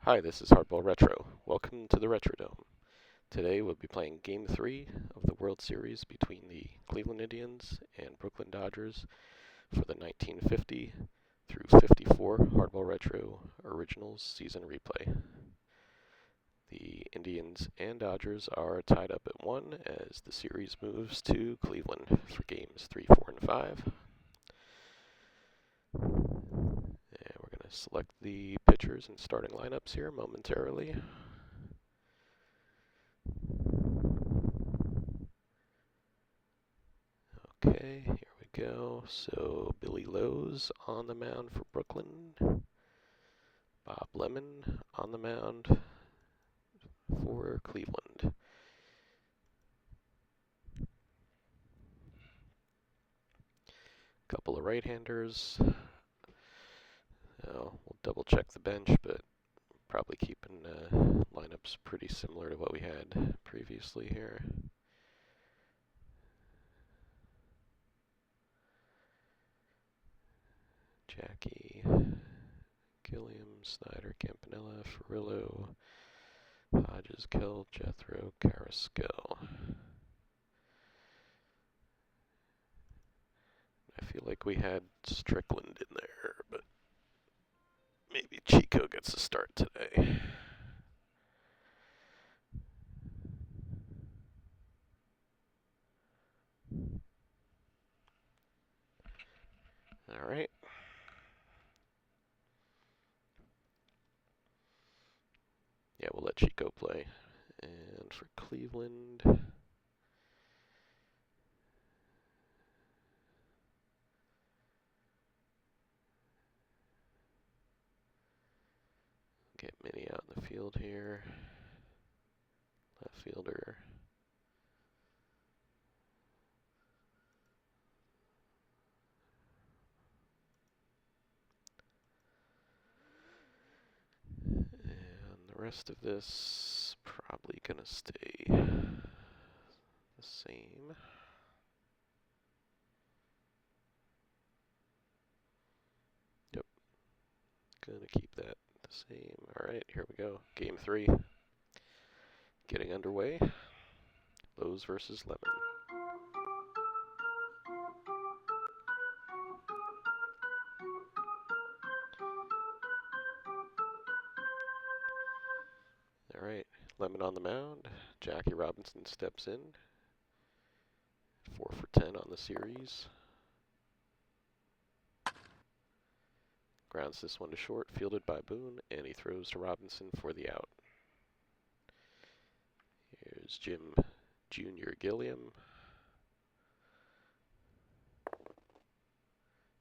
Hi, this is HardballRetro. Welcome to the Retrodome. Today we'll be playing Game 3 of the World Series between the Cleveland Indians and Brooklyn Dodgers for the 1950 through 54 Hardball Retro Originals Season Replay. The Indians and Dodgers are tied up at 1 as the series moves to Cleveland for Games 3, 4, and 5. And we're going to select the pitchers and starting lineups here momentarily. Okay, here we go. So Billy Lowe's on the mound for Brooklyn. Bob Lemon on the mound for Cleveland. Couple of right-handers. We'll double check the bench, but probably keeping lineups pretty similar to what we had previously here. Jackie, Gilliam, Snyder, Campanella, Furillo, Hodges, Kell, Jethro, Carrasco. I feel like we had Strickland in there, but maybe Chico gets a start today. All right. Yeah, we'll let Chico play. And for Cleveland, get Minnie out in the field here. Left fielder. And the rest of this probably gonna stay the same. Yep, gonna keep that the same. All right, here we go. Game 3, getting underway. Lowe's versus Lemon. All right, Lemon on the mound. Jackie Robinson steps in. 4 for 10 on the series. Grounds this one to short, fielded by Boone, and he throws to Robinson for the out. Here's Jim Jr. Gilliam.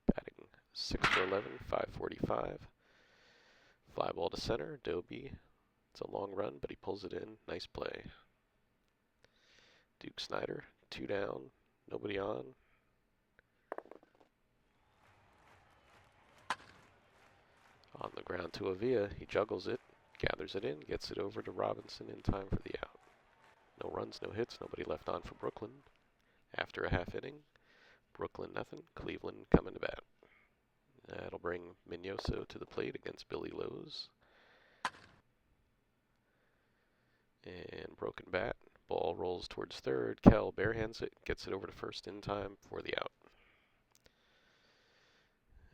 Batting 6 for 11, 545. Fly ball to center, Doby. It's a long run, but he pulls it in. Nice play. Duke Snyder, 2 down, nobody on. On the ground to Avila, he juggles it, gathers it in, gets it over to Robinson in time for the out. No runs, no hits, nobody left on for Brooklyn. After a half inning, Brooklyn nothing, Cleveland coming to bat. That'll bring Mignoso to the plate against Billy Lowe's. And broken bat. Ball rolls towards third. Kell barehands it, gets it over to first in time for the out.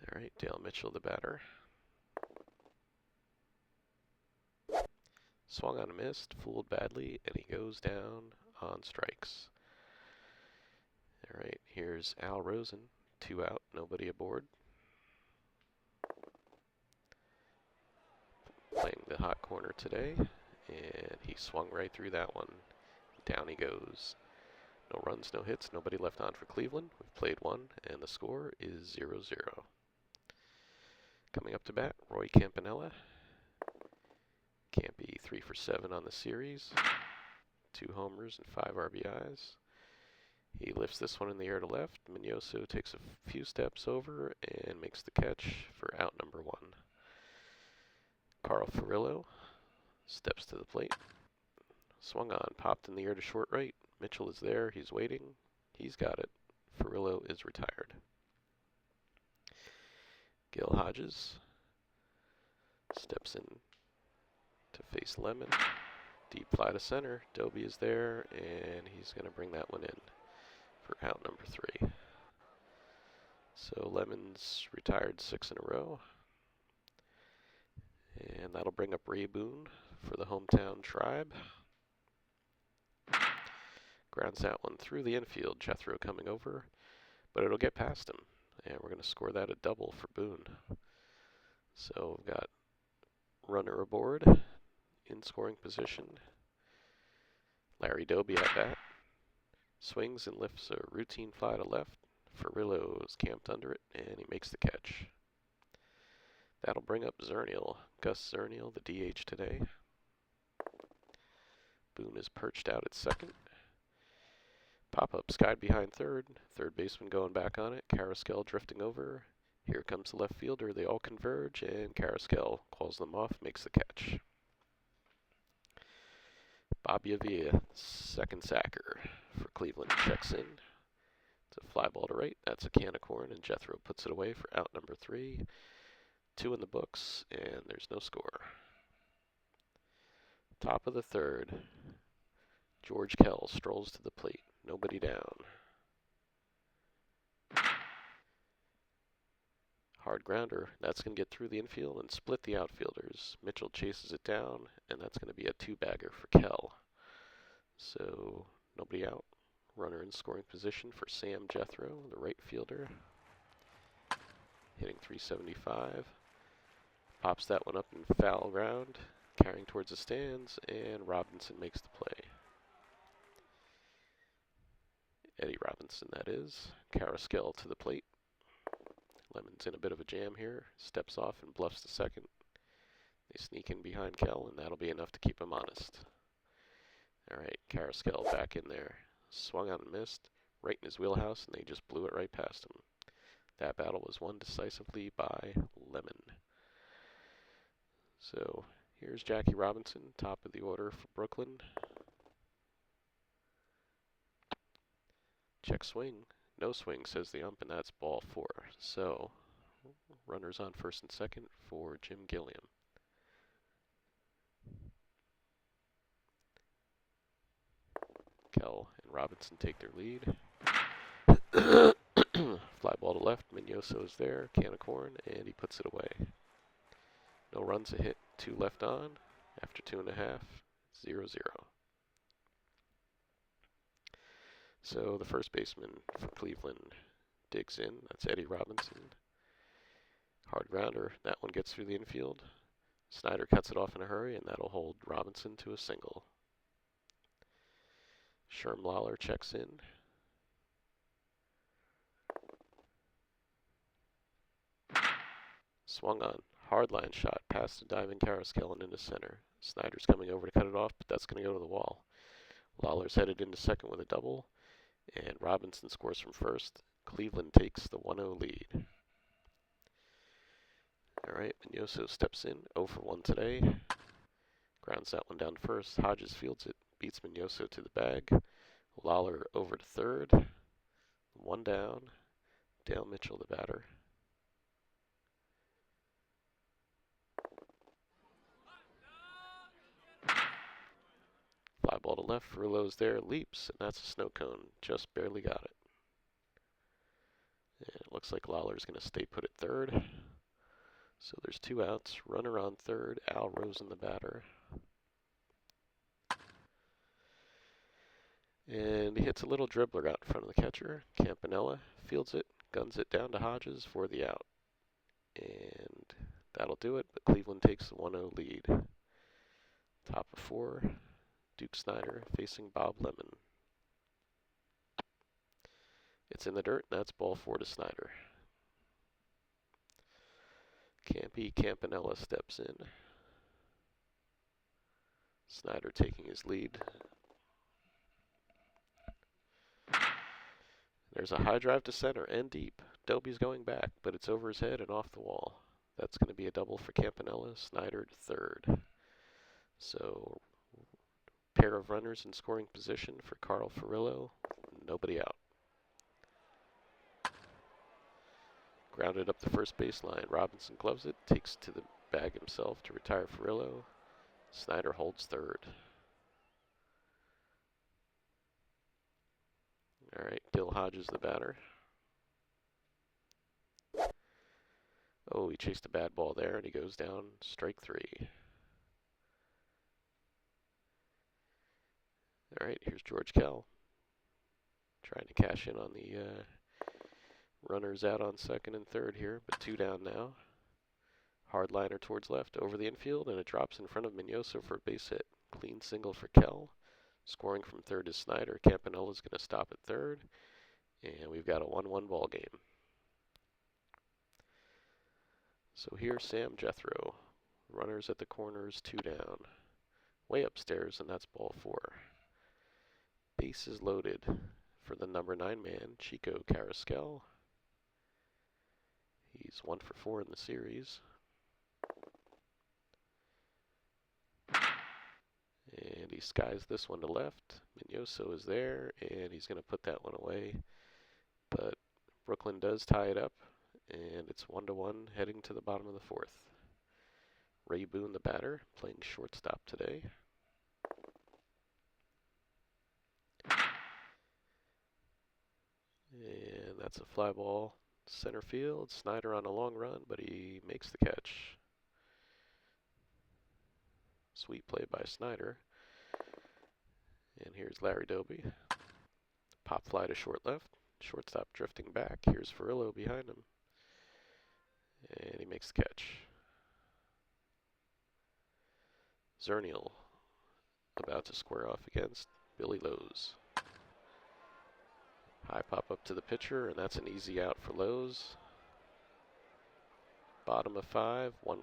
All right, Dale Mitchell, the batter. Swung on a missed, fooled badly, and he goes down on strikes. All right, here's Al Rosen, 2 out, nobody aboard. Playing the hot corner today, and he swung right through that one. Down he goes. No runs, no hits, nobody left on for Cleveland. We've played 1, and the score is 0-0. Coming up to bat, Roy Campanella. Campy 3 for 7 on the series. 2 homers and 5 RBIs. He lifts this one in the air to left. Mignoso takes a few steps over and makes the catch for out number 1. Carl Furillo steps to the plate. Swung on, popped in the air to short right. Mitchell is there, he's waiting. He's got it. Furillo is retired. Gil Hodges steps in face Lemon. Deep fly to center. Dobie is there, and he's going to bring that one in for out number 3. So Lemon's retired 6 in a row. And that'll bring up Ray Boone for the hometown tribe. Grounds that one through the infield. Jethro coming over, but it'll get past him. And we're going to score that a double for Boone. So we've got runner aboard in scoring position. Larry Dobie at bat. Swings and lifts a routine fly to left. Ferrillo is camped under it, and he makes the catch. That'll bring up Zernial. Gus Zernial, the DH today. Boone is perched out at second. Pop-up skied behind third. Third baseman going back on it. Carrasquel drifting over. Here comes the left fielder. They all converge, and Carrasquel calls them off, makes the catch. Bobby Avila, second sacker for Cleveland, checks in. It's a fly ball to right. That's a can of corn, and Jethro puts it away for out number 3. 2 in the books, and there's no score. Top of the third. George Kell strolls to the plate. Nobody down. Hard grounder. That's going to get through the infield and split the outfielders. Mitchell chases it down, and that's going to be a 2-bagger for Kell. So nobody out. Runner in scoring position for Sam Jethro, the right fielder. Hitting .375. Pops that one up in foul ground, carrying towards the stands, and Robinson makes the play. Eddie Robinson, that is. Carrasquel to the plate. Lemon's in a bit of a jam here. Steps off and bluffs to second. They sneak in behind Kell, and that'll be enough to keep him honest. All right, Carrasquel back in there. Swung on and missed. Right in his wheelhouse, and they just blew it right past him. That battle was won decisively by Lemon. So here's Jackie Robinson, top of the order for Brooklyn. Check swing. No swing, says the ump, and that's ball 4. So runners on first and second for Jim Gilliam. Kell and Robinson take their lead. Fly ball to left. Mignoso is there. Can of corn, and he puts it away. No runs, a hit. 2 left on. After 2.5, 0-0. So the first baseman for Cleveland digs in. That's Eddie Robinson. Hard grounder. That one gets through the infield. Snyder cuts it off in a hurry, and that'll hold Robinson to a single. Sherm Lawler checks in. Swung on. Hard line shot past the diving Carrasquel and into center. Snyder's coming over to cut it off, but that's going to go to the wall. Lawler's headed into second with a double, and Robinson scores from first. Cleveland takes the 1-0 lead. All right, Mignoso steps in, 0 for 1 today. Grounds that one down first. Hodges fields it, beats Mignoso to the bag. Lawler over to third. 1 down. Dale Mitchell, the batter. Fly ball to left. Ferrillo's there, leaps, and that's a snow cone. Just barely got it. And it looks like Lawler's going to stay put at third. So there's 2 outs. Runner on third. Al Rosen, the batter. And he hits a little dribbler out in front of the catcher. Campanella fields it, guns it down to Hodges for the out. And that'll do it, but Cleveland takes the 1-0 lead. Top of 4, Duke Snyder facing Bob Lemon. It's in the dirt, and that's ball 4 to Snyder. Campanella steps in. Snyder taking his lead. There's a high drive to center and deep. Dobie's going back, but it's over his head and off the wall. That's going to be a double for Campanella. Snyder to third. So, pair of runners in scoring position for Carl Ferrillo. Nobody out. Grounded up the first baseline. Robinson gloves it, takes to the bag himself to retire Ferrillo. Snyder holds third. All right, Gil Hodges the batter. Oh, he chased a bad ball there, and he goes down strike three. All right, here's George Kell trying to cash in on the runners out on second and third here, but two down now. Hard liner towards left over the infield, and it drops in front of Mignoso for a base hit. Clean single for Kell. Scoring from third is Snyder. Campanella's going to stop at third, and we've got a 1-1 ball game. So here's Sam Jethro. Runners at the corners, two down. Way upstairs, and that's ball four. Bases loaded for the number 9 man, Chico Carrasquel. He's 1 for 4 in the series. And he skies this one to left. Mignoso is there, and he's going to put that one away. But Brooklyn does tie it up, and it's 1-1 heading to the bottom of the fourth. Ray Boone, the batter, playing shortstop today. And that's a fly ball center field. Snyder on a long run, but he makes the catch. Sweet play by Snyder. And here's Larry Doby. Pop fly to short left. Shortstop drifting back. Here's Furillo behind him. And he makes the catch. Zernial about to square off against Billy Lowe's. High pop up to the pitcher, and that's an easy out for Lowe's. Bottom of 5, 1-1.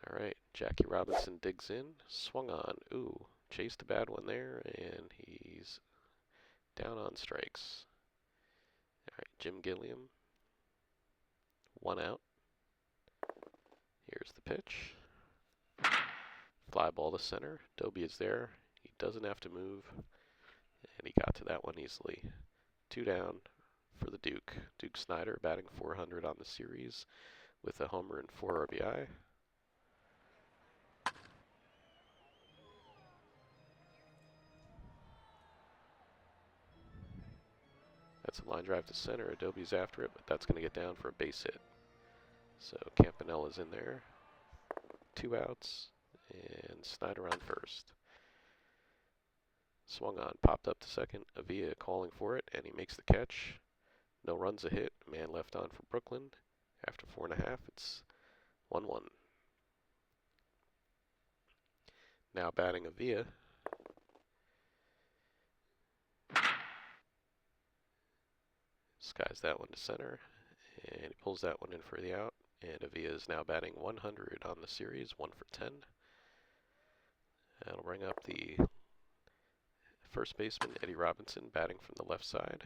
All right, Jackie Robinson digs in, swung on. Ooh, chased a bad one there, and he's down on strikes. All right, Jim Gilliam, 1 out. Here's the pitch. Fly ball to center. Doby is there. He doesn't have to move, and he got to that one easily. 2 down for the Duke. Duke Snyder batting .400 on the series with a homer and 4 RBI. That's a line drive to center. Adobe's after it, but that's going to get down for a base hit. So Campanella's in there. 2 outs, and Snyder on first. Swung on, popped up to second. Avila calling for it, and he makes the catch. No runs, a hit. Man left on for Brooklyn. After 4.5, it's 1-1. Now batting Avila. Skies that one to center, and he pulls that one in for the out. And Avila is now batting 100 on the series, 1 for 10. That'll bring up the first baseman, Eddie Robinson, batting from the left side.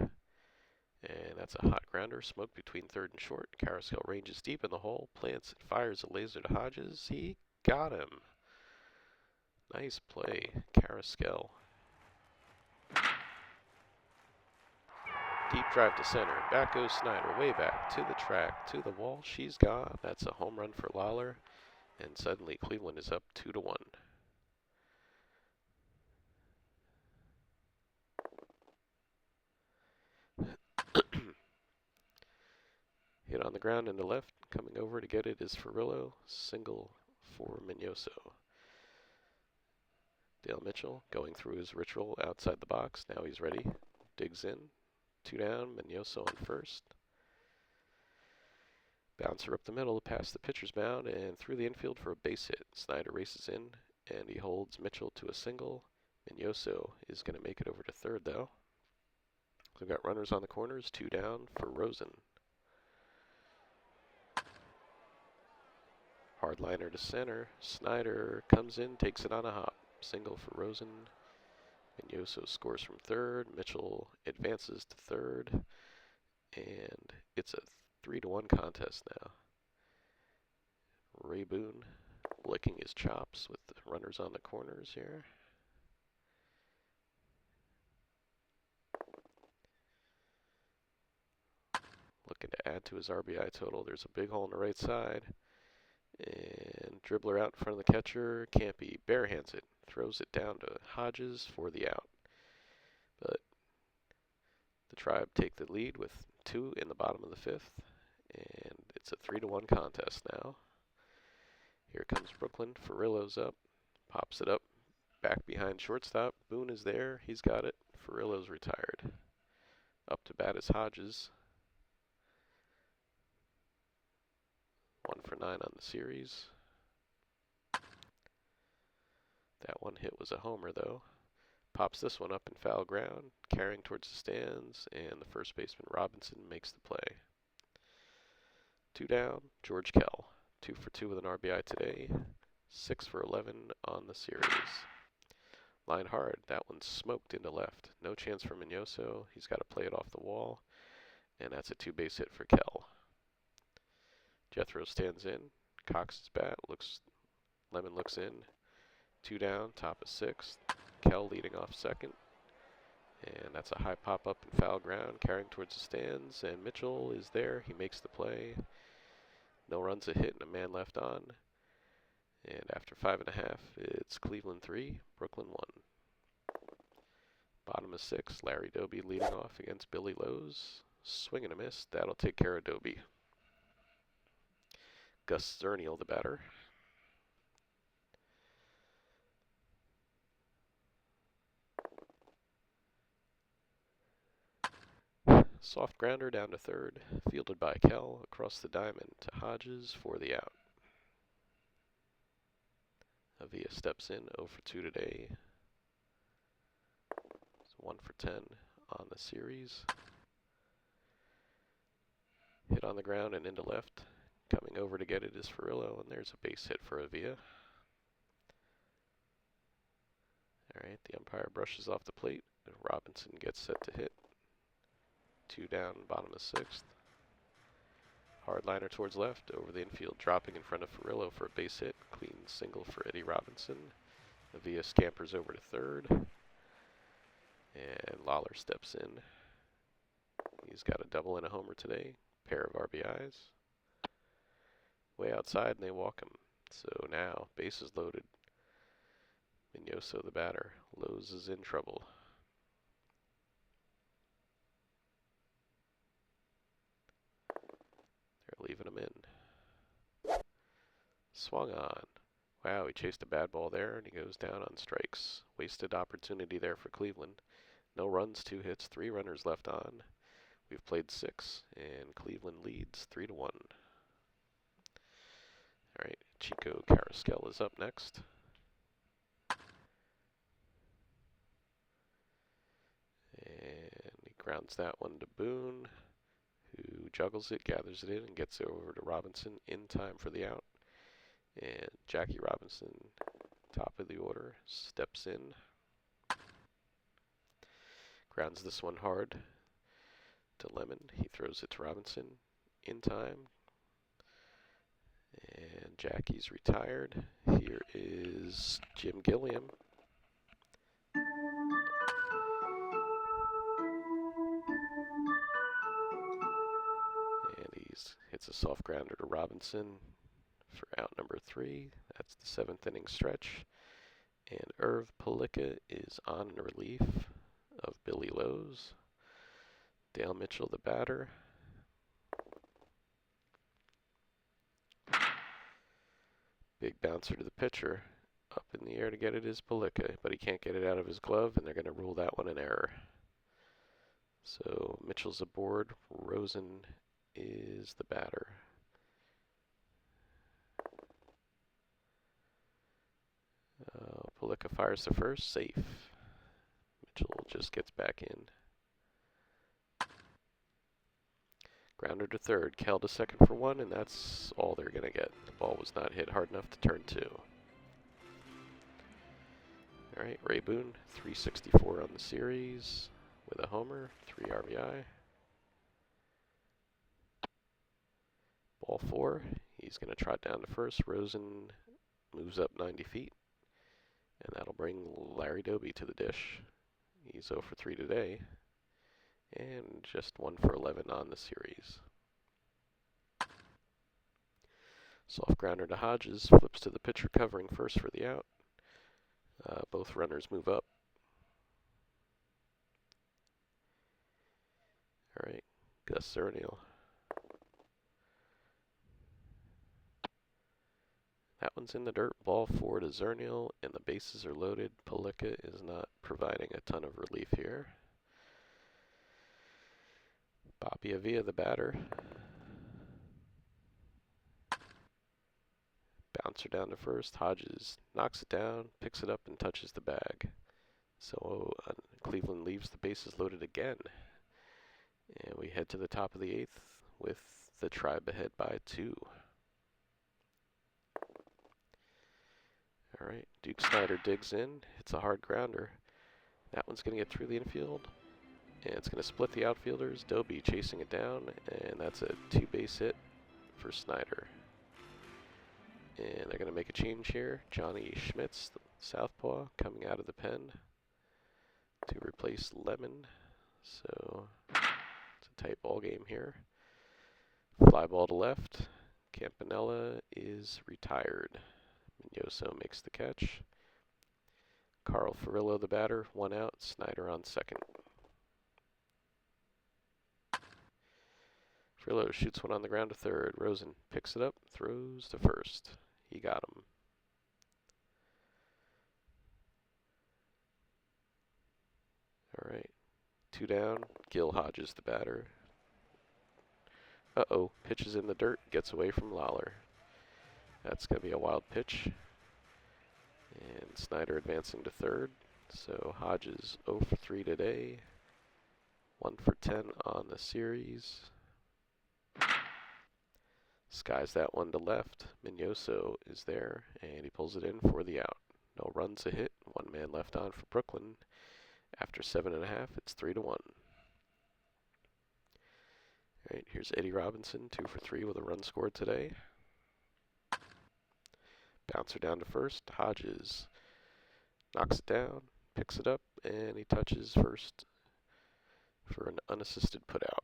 And that's a hot grounder, smoked between third and short. Carrasquel ranges deep in the hole, plants and fires a laser to Hodges. He got him. Nice play, Carrasquel. Deep drive to center. Back goes Snyder, way back to the track, to the wall. She's gone. That's a home run for Lawler. And suddenly Cleveland is up 2-1. Hit on the ground in the left. Coming over to get it is Furillo. Single for Mignoso. Dale Mitchell going through his ritual outside the box. Now he's ready. Digs in. 2 down. Mignoso on first. Bouncer up the middle past the pitcher's mound and through the infield for a base hit. Snyder races in, and he holds Mitchell to a single. Mignoso is going to make it over to third, though. We've got runners on the corners, 2 down for Rosen. Hardliner to center. Snyder comes in, takes it on a hop. Single for Rosen. Mignoso scores from third. Mitchell advances to third. And it's a 3-1 contest now. Ray Boone licking his chops with the runners on the corners here. looking to add to his RBI total. There's a big hole on the right side. And dribbler out in front of the catcher. Campy barehands it. Throws it down to Hodges for the out. But the Tribe take the lead with 2 in the bottom of the 5th. And it's a 3-1 contest now. Here comes Brooklyn. Furillo's up. Pops it up. Back behind shortstop. Boone is there. He's got it. Furillo's retired. Up to bat is Hodges. 1 for 9 on the series. That one hit was a homer, though. Pops this one up in foul ground, carrying towards the stands, and the first baseman Robinson makes the play. 2 down, George Kell. 2 for 2 with an RBI today. 6 for 11 on the series. Line hard, that one's smoked into left. No chance for Mignoso. He's got to play it off the wall, and that's a 2-base hit for Kell. Jethro stands in, cocks his bat, Lemon looks in. 2 down, top of 6th. Kell leading off second. And that's a high pop-up in foul ground, carrying towards the stands. And Mitchell is there. He makes the play. No runs, a hit, and a man left on. And after 5.5, it's Cleveland 3, Brooklyn 1. Bottom of 6, Larry Doby leading off against Billy Lowe's. Swing and a miss. That'll take care of Doby. Gus Zernial, the batter. Soft grounder down to third, fielded by Kell, across the diamond to Hodges for the out. Avila steps in, 0 for 2 today. It's 1 for 10 on the series. Hit on the ground and into left. Coming over to get it is Furillo, and there's a base hit for Avila. Alright, the umpire brushes off the plate, and Robinson gets set to hit. 2 down, bottom of 6th. Hard liner towards left, over the infield, dropping in front of Furillo for a base hit. Clean single for Eddie Robinson. Avila scampers over to third. And Lawler steps in. He's got a double and a homer today. Pair of RBIs. Way outside, and they walk him. So now, bases loaded. Mignoso, the batter. Lowe's is in trouble. They're leaving him in. Swung on. Wow, he chased a bad ball there, and he goes down on strikes. Wasted opportunity there for Cleveland. No runs, 2 hits, 3 runners left on. We've played 6, and Cleveland leads 3-1. All right, Chico Carrasquel is up next. And he grounds that one to Boone, who juggles it, gathers it in, and gets it over to Robinson in time for the out. And Jackie Robinson, top of the order, steps in. Grounds this one hard to Lemon. He throws it to Robinson in time. And Jackie's retired. Here is Jim Gilliam. And he hits a soft grounder to Robinson for out number 3. That's the 7th inning stretch. And Irv Palika is on in relief of Billy Lowe's. Dale Mitchell, the batter. Big bouncer to the pitcher. Up in the air to get it is Palika, but he can't get it out of his glove, and they're going to rule that one an error. So Mitchell's aboard. Rosen is the batter. Palika fires to first, safe. Mitchell just gets back in. Grounder to third, Kell to second for 1, and that's all they're going to get. The ball was not hit hard enough to turn 2. All right, Ray Boone, 364 on the series with a homer, 3 RBI. Ball 4, he's going to trot down to first. Rosen moves up 90 feet, and that'll bring Larry Doby to the dish. He's 0 for 3 today, and just 1 for 11 on the series. Soft grounder to Hodges, flips to the pitcher covering first for the out. Both runners move up. All right, Gus Zernial. That one's in the dirt. Ball 4 to Zernial, and the bases are loaded. Palika is not providing a ton of relief here. Bobby Avila, the batter. Bouncer down to first. Hodges knocks it down, picks it up, and touches the bag. So Cleveland leaves the bases loaded again. And we head to the top of the 8th with the Tribe ahead by 2. All right, Duke Snider digs in, hits a hard grounder. That one's going to get through the infield, and it's going to split the outfielders. Doby chasing it down, and that's a 2-base hit for Snider. And they're going to make a change here. Johnny Schmitz, the southpaw, coming out of the pen to replace Lemon. So it's a tight ball game here. Fly ball to left. Campanella is retired. Yoso makes the catch. Carl Furillo, the batter, 1 out. Snider on second. Furillo shoots one on the ground to third. Rosen picks it up, throws to first. He got him. All right, 2 down. Gil Hodges, the batter. Uh-oh, pitches in the dirt, gets away from Lawler. That's going to be a wild pitch. And Snider advancing to third. So Hodges 0 for 3 today. 1 for 10 on the series. Skies that one to left. Mignoso is there, and he pulls it in for the out. No runs, a hit. 1 man left on for Brooklyn. After 7.5, it's 3-1. All right, here's Eddie Robinson, 2 for 3 with a run scored today. Bouncer down to first. Hodges knocks it down, picks it up, and he touches first for an unassisted putout.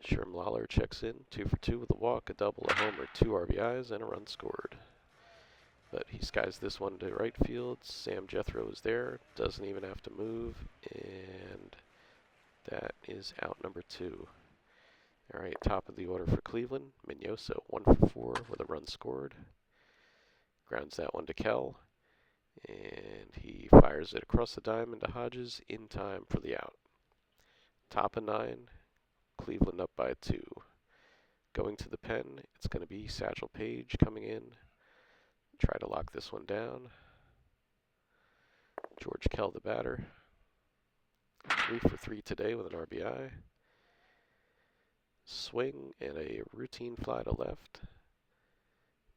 Sherm Lawler checks in, 2 for 2 with a walk, a double, a homer, 2 RBIs, and a run scored. But he skies this one to right field. Sam Jethro is there, doesn't even have to move, and that is out number 2. All right, top of the order for Cleveland. Mignoso, 1 for 4 with a run scored. Grounds that one to Kell, and he fires it across the diamond to Hodges in time for the out. Top of 9, Cleveland up by 2. Going to the pen, it's going to be Satchel Paige coming in. Try to lock this one down. George Kell, the batter. 3 for 3 today with an RBI. Swing and a routine fly to left.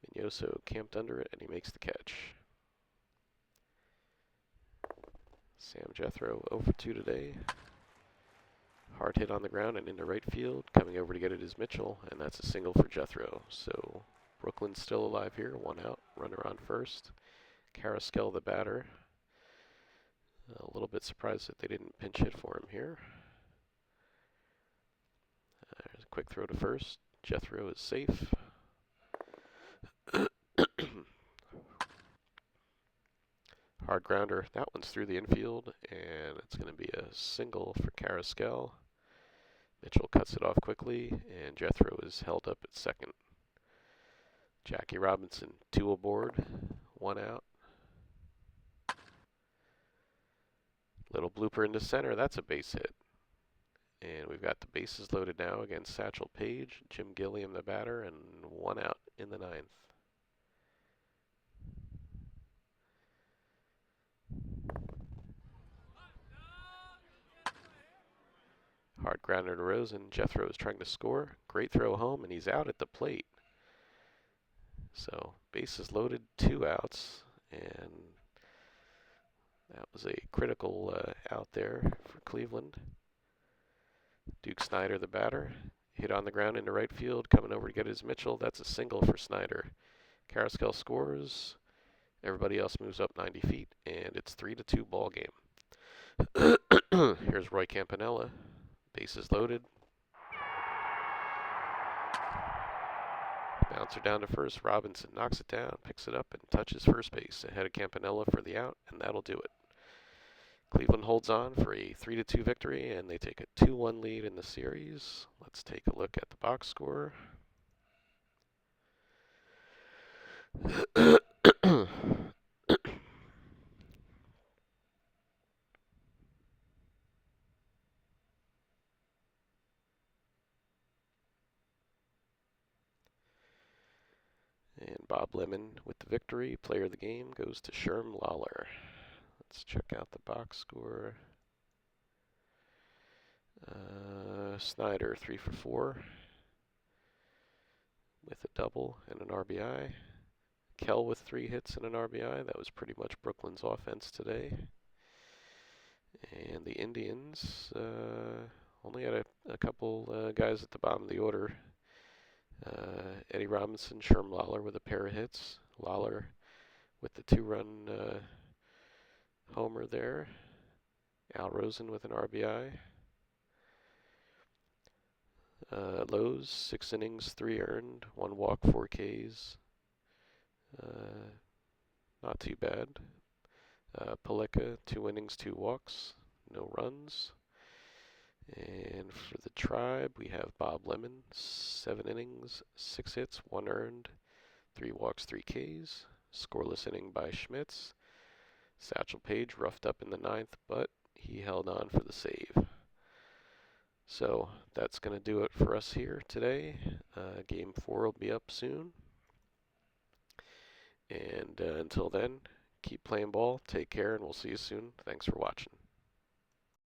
Mignoso camped under it, and he makes the catch. Sam Jethro 0 for 2 today. Hard hit on the ground and into right field. Coming over to get it is Mitchell, and that's a single for Jethro. So Brooklyn's still alive here, 1 out, runner on first. Carrasquel, the batter. A little bit surprised that they didn't pinch hit for him here. There's a quick throw to first. Jethro is safe. Hard grounder. That one's through the infield, and it's going to be a single for Carrasquel. Mitchell cuts it off quickly, and Jethro is held up at second. Jackie Robinson, 2 aboard, 1 out. Little blooper into center. That's a base hit. And we've got the bases loaded now against Satchel Paige, Jim Gilliam, the batter, and 1 out in the 9th. Hard grounder to Rosen. Jethro is trying to score. Great throw home, and he's out at the plate. So bases loaded, 2 outs, and that was a critical out there for Cleveland. Duke Snider, the batter, hit on the ground into right field, coming over to get his Mitchell. That's a single for Snider. Carrasquel scores. Everybody else moves up 90 feet, and it's 3-2 ball game. Here's Roy Campanella. Bases loaded. Bouncer down to first. Robinson knocks it down, picks it up, and touches first base ahead of Campanella for the out, and that'll do it. Cleveland holds on for a 3-2 victory, and they take a 2-1 lead in the series. Let's take a look at the box score. And Bob Lemon with the victory. Player of the game goes to Sherm Lawler. Let's check out the box score. Snyder 3 for 4 with a double and an RBI. Kell with 3 hits and an RBI. That was pretty much Brooklyn's offense today. And the Indians only had a couple guys at the bottom of the order. Eddie Robinson, Sherm Lawler with a pair of hits. Lawler with the 2-run homer there. Al Rosen with an RBI. Lowe's, 6 innings, 3 earned, 1 walk, 4 Ks. Not too bad. Paleka, 2 innings, 2 walks, no runs. And for the Tribe, we have Bob Lemon, 7 innings, 6 hits, 1 earned, 3 walks, 3 Ks. Scoreless inning by Schmitz. Satchel Paige roughed up in the 9th, but he held on for the save. So that's going to do it for us here today. Game 4 will be up soon. And until then, keep playing ball, take care, and we'll see you soon. Thanks for watching.